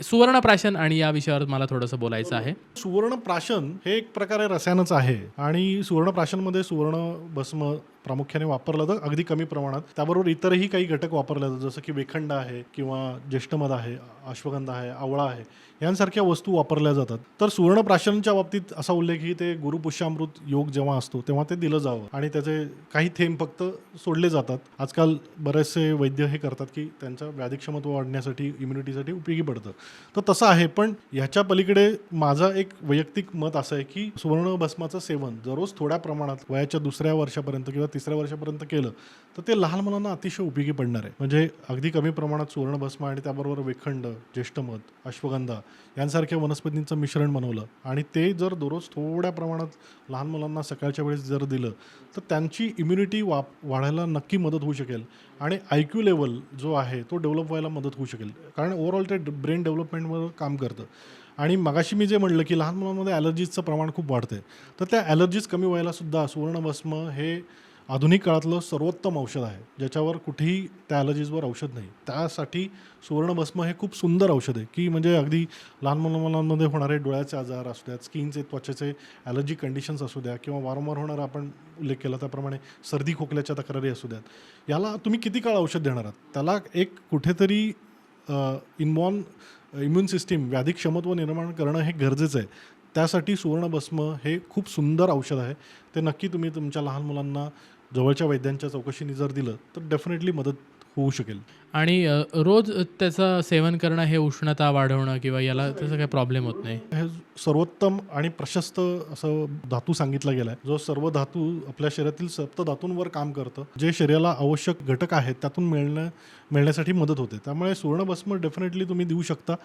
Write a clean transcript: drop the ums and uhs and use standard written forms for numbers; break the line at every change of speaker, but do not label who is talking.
सुवर्णप्राशन आणि या विषयावर मला थोडंसं बोलायचं आहे.
सुवर्णप्राशन हे एक प्रकारे रसायनच आहे आणि सुवर्णप्राशनमध्ये सुवर्ण भस्म प्रामुख्याने वापरलं जातं अगदी कमी प्रमाणात. त्याबरोबर इतरही काही घटक वापरले जातात जसं की वेखंड आहे किंवा ज्येष्ठमध आहे, अश्वगंधा आहे, आवळा आहे, यांसारख्या वस्तू वापरल्या जातात. तर सुवर्णप्राशनच्या बाबतीत असा उल्लेख की ते गुरुपुष्यामृत योग जेव्हा असतो तेव्हा ते दिलं जावं आणि त्याचे काही थेंब फक्त सोडले जातात. आजकाल बरेचसे वैद्य हे करतात की त्यांचं व्याधिक्षमत्व वाढण्यासाठी, इम्युनिटीसाठी उपयोगी पडतं. तर तसं आहे, पण ह्याच्या पलीकडे माझं एक वैयक्तिक मत असं आहे की सुवर्णभस्माचं सेवन दररोज थोड्या प्रमाणात वयाच्या 2ऱ्या वर्षापर्यंत किंवा 3ऱ्या वर्षापर्यंत केलं तर ते लहान मुलांना अतिशय उपयोगी पडणार आहे. म्हणजे अगदी कमी प्रमाणात सुवर्णभस्म आणि त्याबरोबर वेखंड, ज्येष्ठमध, अश्वगंधा यांसारख्या वनस्पतींचं मिश्रण बनवलं आणि ते जर दररोज थोड्या प्रमाणात लहान मुलांना सकाळच्या वेळेस जर दिलं तर त्यांची इम्युनिटी वाढायला नक्की मदत होऊ शकेल आणि IQ लेवल जो आहे तो डेव्हलप व्हायला मदत होऊ शकेल. कारण ओव्हरऑल ते ब्रेन डेव्हलपमेंटवर काम करतं. आणि मगाशी मी जे म्हणलं की लहान मुलांमध्ये ॲलर्जीजचं प्रमाण खूप वाढतं आहे. तर त्या ॲलर्जीज कमी व्हायला सुद्धा सुवर्णभस्म हे आधुनिक काळातलं सर्वोत्तम औषध आहे, ज्याच्यावर कुठेही त्या ॲलर्जीजवर औषध नाही. त्यासाठी सुवर्णभस्म हे खूप सुंदर औषध आहे, की म्हणजे अगदी लहान मुलांमध्ये होणारे डोळ्याचे आजार असू द्यात, स्किनचे, त्वचेचे ॲलर्जी कंडिशन्स असू द्या किंवा वारंवार होणारा आपण उल्लेख केला त्याप्रमाणे सर्दी खोकल्याच्या तक्रारी असू द्यात, याला तुम्ही किती काळ औषध देणार आहात? त्याला एक कुठेतरी इन्बॉर्न इम्युन सिस्टीम व्याधिक्षमत्व निर्माण करणं हे गरजेचं आहे. त्यासाठी सुवर्णभस्म हे खूप सुंदर औषध आहे. ते नक्की तुम्ही तुमच्या लहान मुलांना जवळच्या वैद्यांच्या चौकशीने जर दिलं तर डेफिनेटली मदत होऊ शकेल.
आणि रोज त्याचं सेवन करणं हे उष्णता वाढवणं किंवा याला तसं काही प्रॉब्लेम होत नाही.
हे सर्वोत्तम आणि प्रशस्त असं धातू सांगितला गेला आहे, जो सर्व धातू आपल्या शरीरातील सप्तधातूंवर काम करतं, जे शरीराला आवश्यक घटक आहेत त्यातून मिळण्यासाठी मदत होते. त्यामुळे सुवर्णभस्म डेफिनेटली तुम्ही देऊ शकता